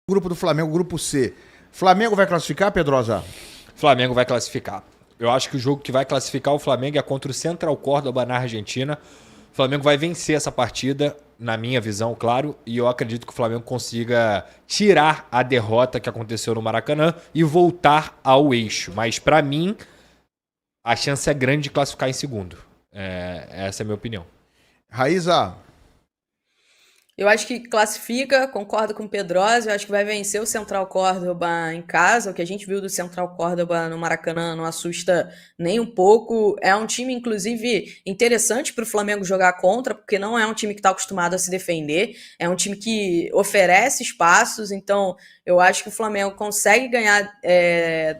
Grupo do Flamengo, grupo C. Flamengo vai classificar, Pedrosa? Flamengo vai classificar. Eu acho que o jogo que vai classificar o Flamengo é contra o Central Córdoba na Argentina. O Flamengo vai vencer essa partida, na minha visão, claro, e eu acredito que o Flamengo consiga tirar a derrota que aconteceu no Maracanã e voltar ao eixo. Mas, para mim, a chance é grande de classificar em segundo. Essa é a minha opinião. Raíza? Eu acho que classifica, concordo com o Pedrosa, eu acho que vai vencer o Central Córdoba em casa. O que a gente viu do Central Córdoba no Maracanã não assusta nem um pouco. É um time, inclusive, interessante para o Flamengo jogar contra, porque não é um time que está acostumado a se defender, é um time que oferece espaços, então eu acho que o Flamengo consegue ganhar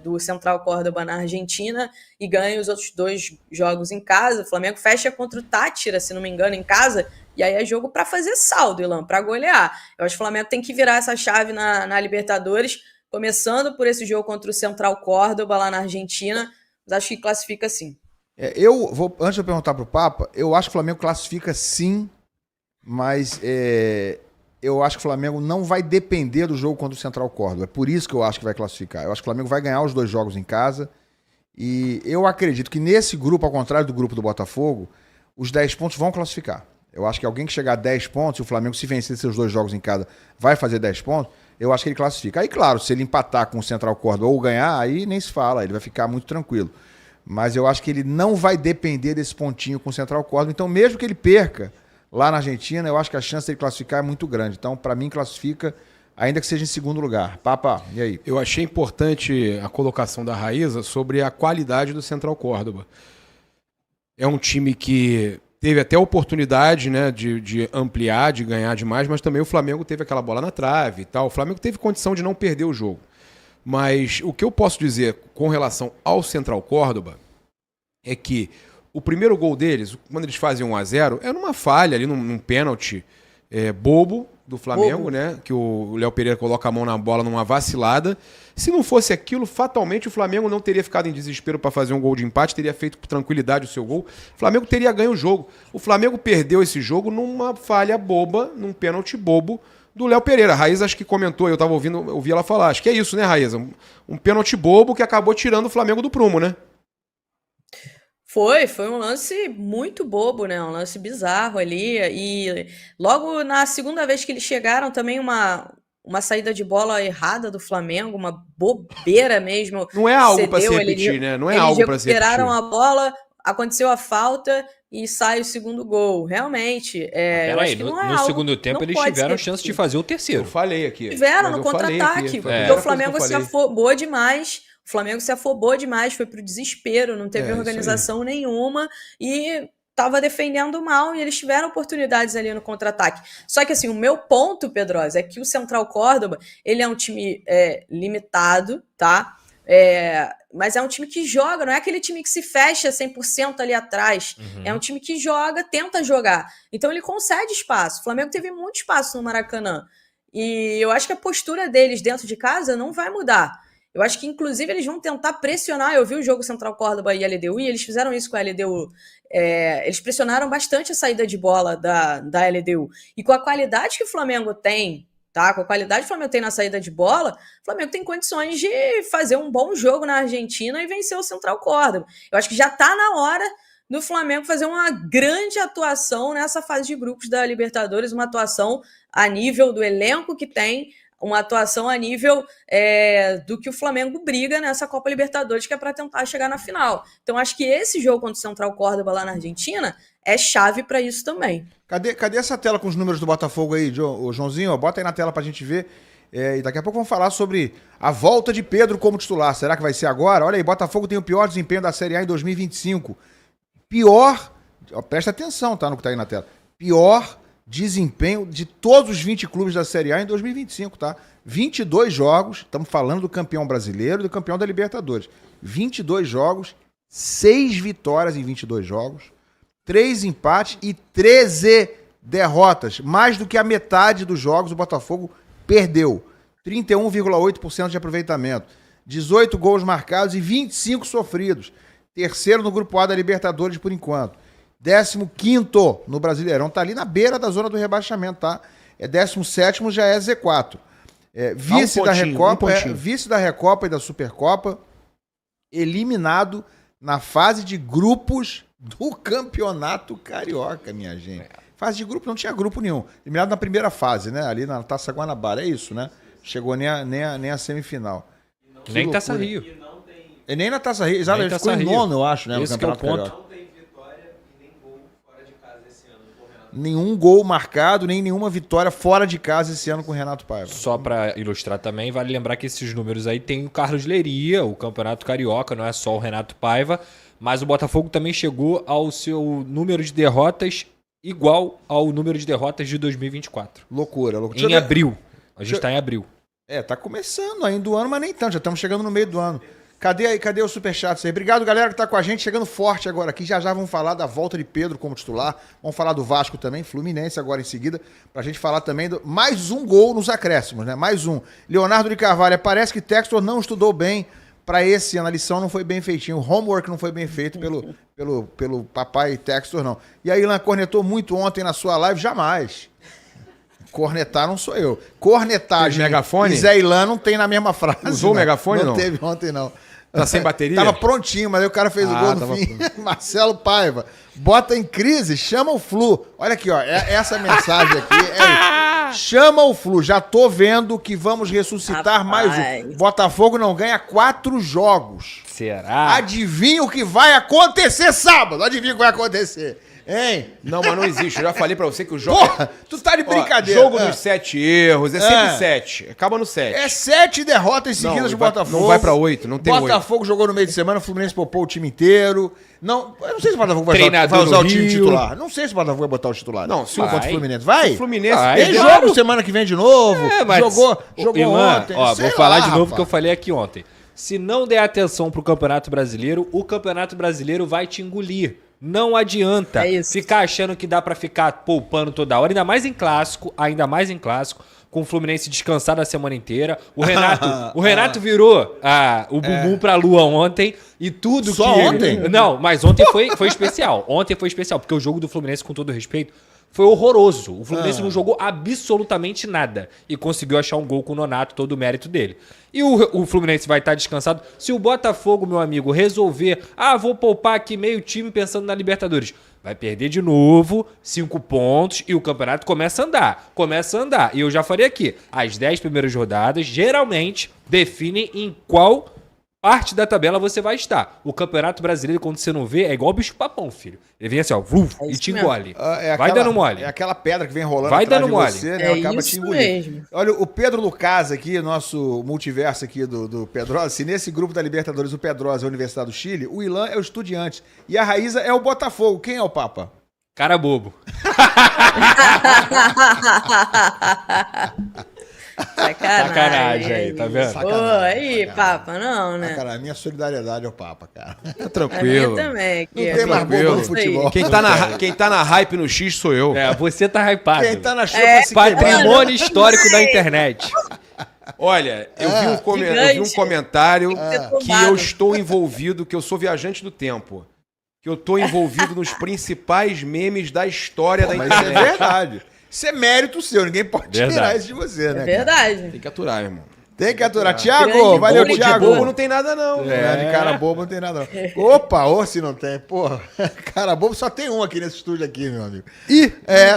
do Central Córdoba na Argentina e ganha os outros 2 jogos em casa. O Flamengo fecha contra o Táchira, se não me engano, em casa. E aí é jogo para fazer saldo, Ilan, para golear. Eu acho que o Flamengo tem que virar essa chave na Libertadores, começando por esse jogo contra o Central Córdoba lá na Argentina, mas acho que classifica sim. Antes de eu perguntar pro Papa, eu acho que o Flamengo classifica sim, mas eu acho que o Flamengo não vai depender do jogo contra o Central Córdoba. É por isso que eu acho que vai classificar. Eu acho que o Flamengo vai ganhar os 2 jogos em casa. E eu acredito que nesse grupo, ao contrário do grupo do Botafogo, os 10 pontos vão classificar. Eu acho que alguém que chegar a 10 pontos, e o Flamengo, se vencer seus 2 jogos em casa, vai fazer 10 pontos, eu acho que ele classifica. Aí, claro, se ele empatar com o Central Córdoba ou ganhar, aí nem se fala, ele vai ficar muito tranquilo. Mas eu acho que ele não vai depender desse pontinho com o Central Córdoba. Então, mesmo que ele perca lá na Argentina, eu acho que a chance dele classificar é muito grande. Então, para mim, classifica, ainda que seja em segundo lugar. Papa, e aí? Eu achei importante a colocação da Raíza sobre a qualidade do Central Córdoba. É um time que teve até a oportunidade, né, de ampliar, de ganhar demais, mas também o Flamengo teve aquela bola na trave e tal. O Flamengo teve condição de não perder o jogo. Mas o que eu posso dizer com relação ao Central Córdoba é que o primeiro gol deles, quando eles fazem 1-0, era uma falha ali, num pênalti bobo do Flamengo, né? Que o Léo Pereira coloca a mão na bola numa vacilada. Se não fosse aquilo, fatalmente o Flamengo não teria ficado em desespero para fazer um gol de empate, teria feito com tranquilidade o seu gol. O Flamengo teria ganho o jogo. O Flamengo perdeu esse jogo numa falha boba, num pênalti bobo do Léo Pereira. A Raíza acho que comentou, eu tava ouvi ela falar. Acho que é isso, né, Raíza? Um pênalti bobo que acabou tirando o Flamengo do prumo, né? Foi um lance muito bobo, né? Um lance bizarro ali. E logo na segunda vez que eles chegaram, também uma saída de bola errada do Flamengo, uma bobeira mesmo. Não é algo para se repetir, né? Não é algo para se repetir. Eles recuperaram a bola, aconteceu a falta e sai o segundo gol. Realmente, eu acho que não é no algo, segundo tempo eles tiveram chance de fazer o terceiro. Eu falei aqui. Tiveram no contra-ataque, porque o Flamengo se afobou demais. O Flamengo se afobou demais, foi pro desespero, não teve organização nenhuma e estava defendendo mal e eles tiveram oportunidades ali no contra-ataque. Só que assim, o meu ponto, Pedrosa, é que o Central Córdoba, ele é um time limitado, tá? Mas é um time que joga, não é aquele time que se fecha 100% ali atrás. É um time que joga, tenta jogar. Então ele concede espaço. O Flamengo teve muito espaço no Maracanã. E eu acho que a postura deles dentro de casa não vai mudar. Eu acho que, inclusive, eles vão tentar pressionar. Eu vi o jogo Central Córdoba e LDU, e eles fizeram isso com a LDU. Eles pressionaram bastante a saída de bola da LDU. E com a qualidade que o Flamengo tem, tá? Com a qualidade que o Flamengo tem na saída de bola, o Flamengo tem condições de fazer um bom jogo na Argentina e vencer o Central Córdoba. Eu acho que já tá na hora do Flamengo fazer uma grande atuação nessa fase de grupos da Libertadores, uma atuação a nível do elenco que tem, uma atuação a nível do que o Flamengo briga nessa Copa Libertadores, que é para tentar chegar na final. Então, acho que esse jogo contra o Central Córdoba lá na Argentina é chave para isso também. Cadê essa tela com os números do Botafogo aí, Joãozinho? Bota aí na tela pra gente ver. E daqui a pouco vamos falar sobre a volta de Pedro como titular. Será que vai ser agora? Olha aí, Botafogo tem o pior desempenho da Série A em 2025. Pior, presta atenção, tá, no que tá aí na tela. Pior desempenho de todos os 20 clubes da Série A em 2025, tá? 22 jogos, estamos falando do campeão brasileiro e do campeão da Libertadores. 22 jogos, 6 vitórias em 22 jogos, 3 empates e 13 derrotas. Mais do que a metade dos jogos o Botafogo perdeu. 31,8% de aproveitamento, 18 gols marcados e 25 sofridos. Terceiro no Grupo A da Libertadores por enquanto. 15º no Brasileirão, tá ali na beira da zona do rebaixamento, tá? 17º já é Z4. Vice da Recopa, vice da Recopa e da Supercopa, eliminado na fase de grupos do Campeonato Carioca, minha gente. Fase de grupo não tinha grupo nenhum. Eliminado na primeira fase, né? Ali na Taça Guanabara, é isso, né? Chegou nem a semifinal. Nem Taça Rio. E nem na Taça Rio. Exato, ele ficou em nono, eu acho, né? Esse no Campeonato Carioca. Não tem vitória e nem gol fora de casa esse ano com o Renato. Nenhum gol marcado, nem nenhuma vitória fora de casa esse ano com o Renato Paiva. Só para ilustrar também, vale lembrar que esses números aí tem o Carlos Leiria, o Campeonato Carioca, não é só o Renato Paiva, mas o Botafogo também chegou ao seu número de derrotas igual ao número de derrotas de 2024. Loucura. Em abril. A gente está em abril. Tá começando ainda o ano, mas nem tanto, já estamos chegando no meio do ano. Cadê o superchat aí? Obrigado, galera, que tá com a gente, chegando forte agora aqui. Já vamos falar da volta de Pedro como titular. Vamos falar do Vasco também, Fluminense agora em seguida, pra gente falar também do mais um gol nos acréscimos, né? Mais um. Leonardo de Carvalho, parece que Textor não estudou bem pra esse ano. A lição não foi bem feitinha, o homework não foi bem feito pelo papai Textor, não. E aí, Ilan cornetou muito ontem na sua live, jamais. Cornetar não sou eu. Cornetagem megafone? E Zé Ilan não tem na mesma frase. Usou o megafone, não? Não teve ontem, não. Tá sem bateria? Tava prontinho, mas aí o cara fez o gol no fim. Marcelo Paiva. Bota em crise, chama o Flu. Olha aqui, ó. Essa mensagem aqui. Chama o Flu. Já tô vendo que vamos ressuscitar mais um. Botafogo não ganha 4 jogos. Será? Adivinha o que vai acontecer sábado? Adivinha o que vai acontecer? Hein? Não, mas não existe. Eu já falei pra você que o jogo... Porra, tu tá de brincadeira. Jogo dos 7 erros, é sempre 7. Acaba no 7. É 7 derrotas seguidas do Botafogo. Não vai pra 8, não tem 8. Botafogo jogou no meio de semana, o Fluminense poupou o time inteiro. Não, eu não sei se o Botafogo vai Treinador usar o time Rio. titular. Não sei se o Botafogo vai botar o titular. Não, se contra o Fluminense. Vai? O Fluminense Vai. Tem jogo semana que vem de novo. Mas jogou Ilan, ontem. ó, Sei vou falar lá, de novo rapaz. que eu falei aqui ontem. Se não der atenção pro Campeonato Brasileiro, o Campeonato Brasileiro vai te engolir. Não adianta ficar achando que dá pra ficar poupando toda hora, ainda mais em clássico, com o Fluminense descansado a semana inteira. O Renato virou o bumbum pra lua ontem e tudo Só que... ontem? Não, mas ontem foi especial. Ontem foi especial, porque o jogo do Fluminense, com todo respeito, foi horroroso. O Fluminense não jogou absolutamente nada e conseguiu achar um gol com o Nonato, todo o mérito dele. E o Fluminense vai estar descansado. Se o Botafogo, meu amigo, resolver, vou poupar aqui meio time pensando na Libertadores, vai perder de novo 5 pontos e o campeonato começa a andar. E eu já falei aqui, as 10 primeiras rodadas geralmente definem em qual parte da tabela você vai estar. O Campeonato Brasileiro, quando você não vê, é igual o bicho-papão, filho. Ele vem assim, ó, e te engole. Vai dando mole. É aquela pedra que vem rolando Vai atrás dando de mole. você, né? Acaba te engolindo. Mesmo. Olha, o Pedro Lucas aqui, nosso multiverso aqui do Pedrosa, se nesse grupo da Libertadores o Pedrosa é a Universidade do Chile, o Ilan é o Estudiantes e a Raíza é o Botafogo. Quem é o Papa? Cara bobo. Sacanagem aí, tá vendo? Pô, aí, Papa, não, né? Cara, a minha solidariedade ao Papa, cara. Tá tranquilo. A minha também. Aqui, Não tem mais bobo no futebol. Quem tá na hype no X sou eu. Você tá hypado. Quem tá na chuva se queimar. Patrimônio histórico da internet. Olha, eu vi um comentário que eu estou envolvido, que eu sou viajante do tempo. Que eu tô envolvido nos principais memes da história da Mas internet. isso é verdade. Isso é mérito seu, ninguém pode tirar isso de você, né? É verdade. Tem que aturar, irmão. Tem que aturar. Thiago, Grande valeu, bobo de Thiago. Bobo não tem nada, não. De cara bobo não tem nada, não. Opa, se não tem, porra. Cara bobo só tem um aqui nesse estúdio aqui, meu amigo.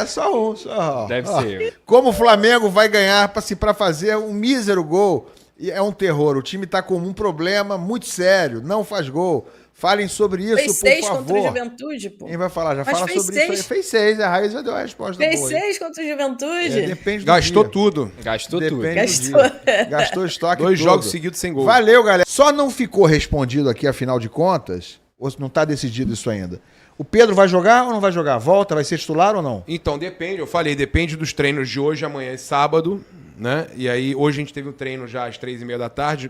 Só um, só. Deve ser. Como o Flamengo vai ganhar pra fazer um mísero gol? E é um terror. O time tá com um problema muito sério. Não faz gol. Falem sobre isso, fez 6 por contra o favor. Juventude, pô. Quem vai falar? Já Mas fala fez sobre isso aí. 6. Fez 6, a Raiz já deu a resposta Fez boa. 6 contra o Juventude. Depende do Gastou dia. tudo. Gastou Depende tudo. Gastou. do dia. Gastou estoque 2 todo. jogos seguidos sem gol. Valeu, galera. Só não ficou respondido aqui, afinal de contas, ou não tá decidido isso ainda. O Pedro vai jogar ou não vai jogar? Volta, vai ser titular ou não? Então, depende, eu falei, depende dos treinos de hoje, amanhã e sábado, né? E aí, hoje a gente teve um treino já às 3h30 da tarde.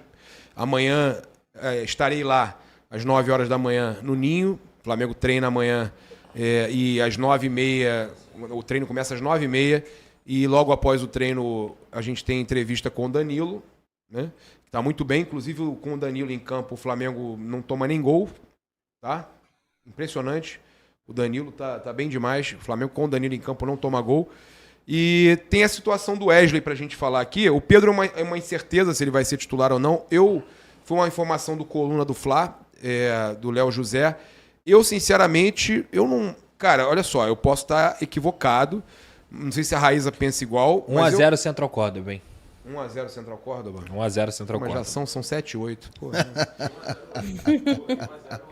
Amanhã estarei lá às 9 horas da manhã no Ninho. O Flamengo treina amanhã e às 9h30, o treino começa às 9h30 e logo após o treino a gente tem entrevista com o Danilo, né? Tá muito bem, inclusive com o Danilo em campo o Flamengo não toma nem gol, tá? Impressionante. O Danilo tá bem demais. O Flamengo com o Danilo em campo não toma gol. E tem a situação do Wesley pra gente falar aqui. O Pedro é uma incerteza se ele vai ser titular ou não. Foi uma informação do Coluna do Fla, do Léo José. Eu, sinceramente, eu não... Cara, olha só, eu posso estar equivocado. Não sei se a Raíza pensa igual. 1x0 Central Córdoba, hein? 1x0 Central Córdoba? 1x0 Central Córdoba. Mas já são 7, 8. Pô,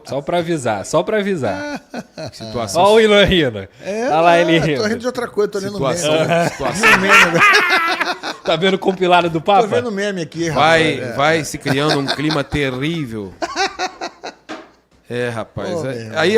Só pra avisar. situação... Olha o Ilan rindo. Olha lá ele rindo. Tô rindo de outra coisa, tô lendo Situação... meme. situação... Tá vendo o compilado do Papa? Tô vendo meme aqui, rapaz. Vai se criando um clima terrível. Rapaz. Aí,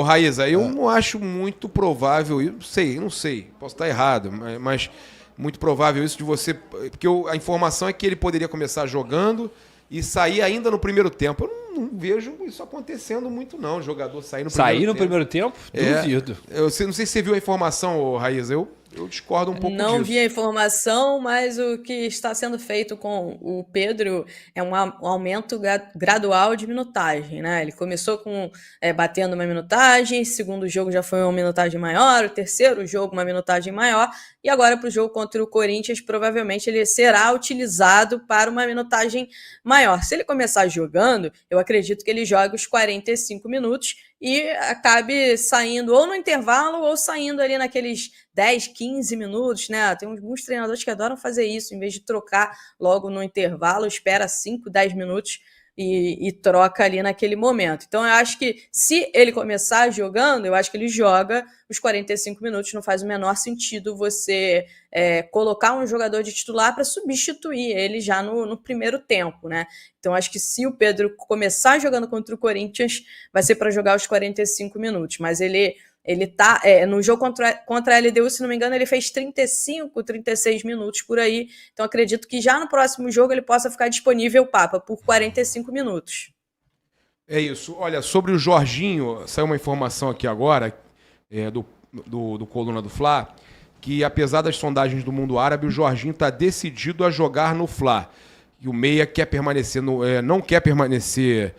Raíza, eu não acho muito provável, eu não sei, posso estar errado, mas muito provável isso de você, porque a informação é que ele poderia começar jogando e sair ainda no primeiro tempo. Eu não vejo isso acontecendo muito não, o jogador sair no primeiro tempo. Sair no primeiro tempo? Duvido. Eu não sei se você viu a informação, Raíza, eu discordo um pouco disso. Não vi a informação, mas o que está sendo feito com o Pedro é um aumento gradual de minutagem, né? Ele começou batendo uma minutagem, segundo jogo já foi uma minutagem maior, o terceiro jogo uma minutagem maior, e agora para o jogo contra o Corinthians, provavelmente ele será utilizado para uma minutagem maior. Se ele começar jogando, eu acredito que ele jogue os 45 minutos e acabe saindo ou no intervalo ou saindo ali naqueles 10, 15 minutos, né? Tem alguns treinadores que adoram fazer isso, em vez de trocar logo no intervalo, espera 5, 10 minutos e troca ali naquele momento. Então eu acho que se ele começar jogando, eu acho que ele joga os 45 minutos, não faz o menor sentido você colocar um jogador de titular para substituir ele já no primeiro tempo, né? Então acho que se o Pedro começar jogando contra o Corinthians, vai ser para jogar os 45 minutos, mas ele tá no jogo contra a LDU, se não me engano, ele fez 35, 36 minutos por aí. Então acredito que já no próximo jogo ele possa ficar disponível, Papa, por 45 minutos. É isso. Olha, sobre o Jorginho, saiu uma informação aqui agora do Coluna do Fla, que apesar das sondagens do mundo árabe, o Jorginho está decidido a jogar no Fla. E o Meia quer permanecer não quer permanecer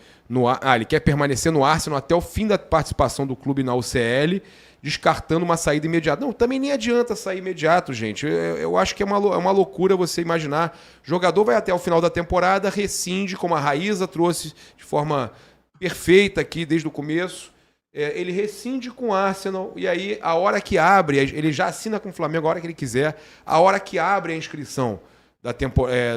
ele quer permanecer no Arsenal até o fim da participação do clube na UCL, descartando uma saída imediata. Não, também nem adianta sair imediato, gente. Eu acho que é uma loucura você imaginar. O jogador vai até o final da temporada, rescinde, como a Raíza trouxe de forma perfeita aqui desde o começo. Ele rescinde com o Arsenal e aí a hora que abre, ele já assina com o Flamengo a hora que ele quiser, a hora que abre a inscrição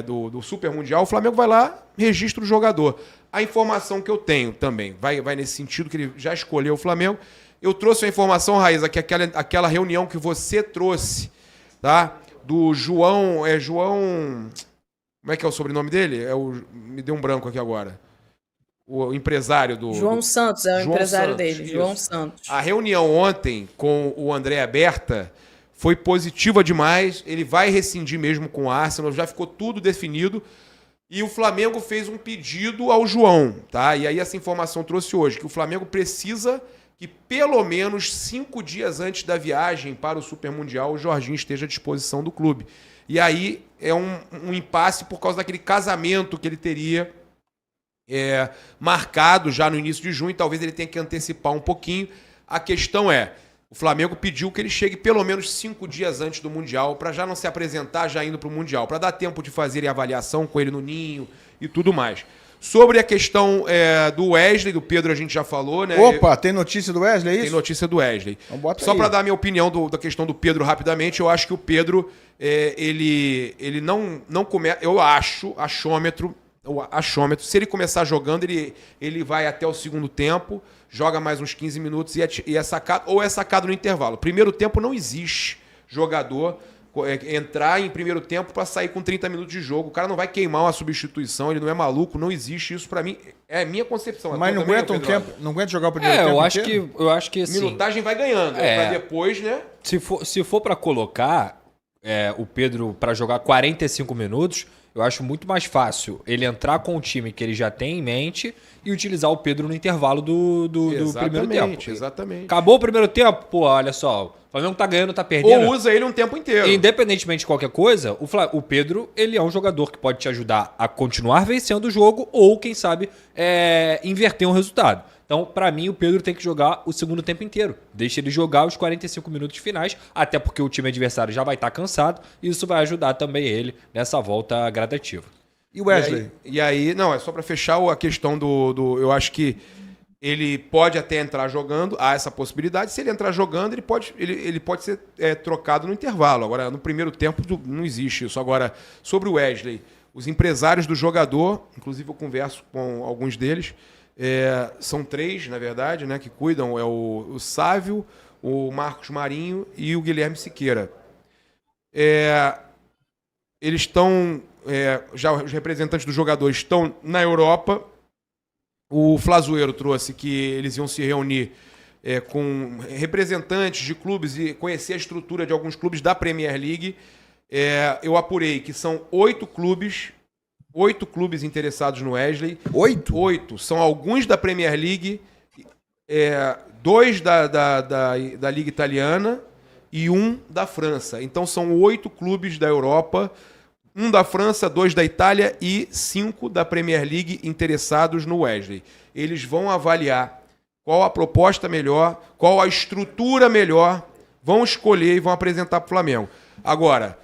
do Super Mundial, o Flamengo vai lá, registra o jogador. A informação que eu tenho também vai nesse sentido, que ele já escolheu o Flamengo. Eu trouxe a informação, Raíza, que aquela reunião que você trouxe, tá? Do João... Como é que é o sobrenome dele? Me deu um branco aqui agora. O empresário do... João Santos, o empresário Santos, dele, isso. João Santos. A reunião ontem com o André Berta foi positiva demais. Ele vai rescindir mesmo com o Arsenal, já ficou tudo definido. E o Flamengo fez um pedido ao João, tá? E aí essa informação trouxe hoje, que o Flamengo precisa que pelo menos 5 dias antes da viagem para o Super Mundial o Jorginho esteja à disposição do clube. E aí é um impasse por causa daquele casamento que ele teria marcado já no início de junho. Talvez ele tenha que antecipar um pouquinho. A questão o Flamengo pediu que ele chegue pelo menos 5 dias antes do Mundial, para já não se apresentar já indo para o Mundial, para dar tempo de fazer a avaliação com ele no ninho e tudo mais. Sobre a questão do Wesley, do Pedro, a gente já falou, né? Opa, tem notícia do Wesley, é isso? Tem notícia do Wesley. Então só para dar a minha opinião da questão do Pedro rapidamente, eu acho que o Pedro, ele não começa... Eu acho, achômetro, se ele começar jogando, ele vai até o segundo tempo, joga mais uns 15 minutos e é sacado no intervalo. Primeiro tempo não existe jogador entrar em primeiro tempo para sair com 30 minutos de jogo. O cara não vai queimar uma substituição, ele não é maluco, não existe isso para mim. É a minha concepção. Mas não aguenta um tempo, não aguenta jogar o primeiro tempo eu acho que assim, minutagem vai ganhando, para depois, né? Se for para colocar o Pedro para jogar 45 minutos, eu acho muito mais fácil ele entrar com o time que ele já tem em mente e utilizar o Pedro no intervalo do primeiro tempo. Exatamente. Acabou o primeiro tempo? Pô, olha só, o Flamengo tá ganhando, tá perdendo. Ou usa ele um tempo inteiro. Independentemente de qualquer coisa, o Pedro, ele é um jogador que pode te ajudar a continuar vencendo o jogo ou, quem sabe, inverter um resultado. Então, para mim, o Pedro tem que jogar o segundo tempo inteiro. Deixa ele jogar os 45 minutos finais, até porque o time adversário já vai estar cansado, e isso vai ajudar também ele nessa volta gradativa. E o Wesley? E aí, não, é só para fechar a questão do... Eu acho que ele pode até entrar jogando, há essa possibilidade. Se ele entrar jogando, ele pode ser trocado no intervalo. Agora, no primeiro tempo, não existe isso. Agora, sobre o Wesley, os empresários do jogador, inclusive eu converso com alguns deles, são 3, na verdade, né, que cuidam, é o Sávio, o Marcos Marinho e o Guilherme Siqueira. Eles estão... já os representantes do jogador estão na Europa. O Flazoeiro trouxe que eles iam se reunir com representantes de clubes e conhecer a estrutura de alguns clubes da Premier League. Eu apurei que são 8 clubes interessados no Wesley. 8? 8. São alguns da Premier League, 2 da Liga Italiana e 1 da França. Então são 8 clubes da Europa, 1 da França, 2 da Itália e 5 da Premier League interessados no Wesley. Eles vão avaliar qual a proposta melhor, qual a estrutura melhor, vão escolher e vão apresentar para o Flamengo. Agora,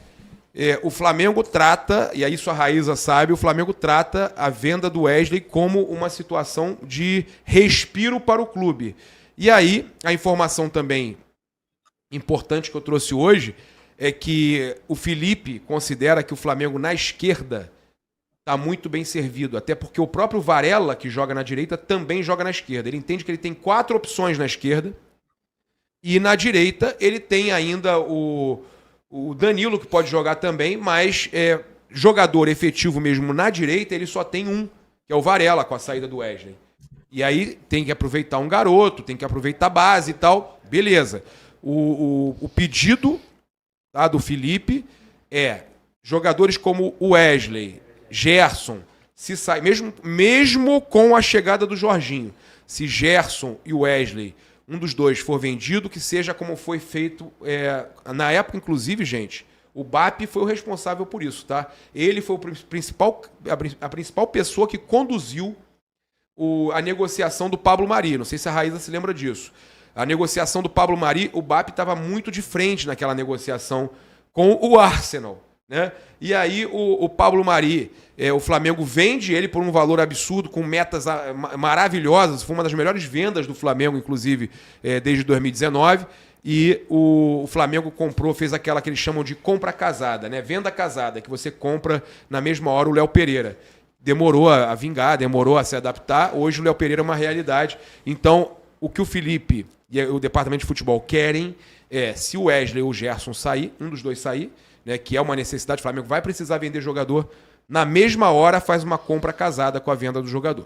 o Flamengo trata, e aí isso a Raíza sabe, o Flamengo trata a venda do Wesley como uma situação de respiro para o clube. E aí, a informação também importante que eu trouxe hoje é que o Felipe considera que o Flamengo na esquerda está muito bem servido, até porque o próprio Varela, que joga na direita, também joga na esquerda. Ele entende que ele tem 4 opções na esquerda e na direita ele tem ainda o Danilo, que pode jogar também, mas jogador efetivo mesmo na direita ele só tem um, que é o Varela, com a saída do Wesley. E aí tem que aproveitar um garoto, tem que aproveitar a base e tal, beleza. O pedido do Felipe jogadores como o Wesley, Gerson, se sai, mesmo com a chegada do Jorginho, se Gerson e o Wesley, um dos dois for vendido, que seja como foi feito na época, inclusive, gente, o BAP foi o responsável por isso, tá? Ele foi a principal pessoa que conduziu a negociação do Pablo Mari. Não sei se a Raíza se lembra disso. A negociação do Pablo Mari, o BAP estava muito de frente naquela negociação com o Arsenal, né? E aí o Pablo Mari, o Flamengo vende ele por um valor absurdo, com metas maravilhosas. Foi uma das melhores vendas do Flamengo, inclusive, desde 2019. E o Flamengo comprou, fez aquela que eles chamam de compra casada, né? Venda casada, que você compra na mesma hora o Léo Pereira. Demorou a vingar, demorou a se adaptar. Hoje o Léo Pereira é uma realidade. Então, o que o Felipe e o departamento de futebol querem se o Wesley ou o Gerson sair, um dos dois sair, né, que é uma necessidade, o Flamengo vai precisar vender jogador, na mesma hora faz uma compra casada com a venda do jogador.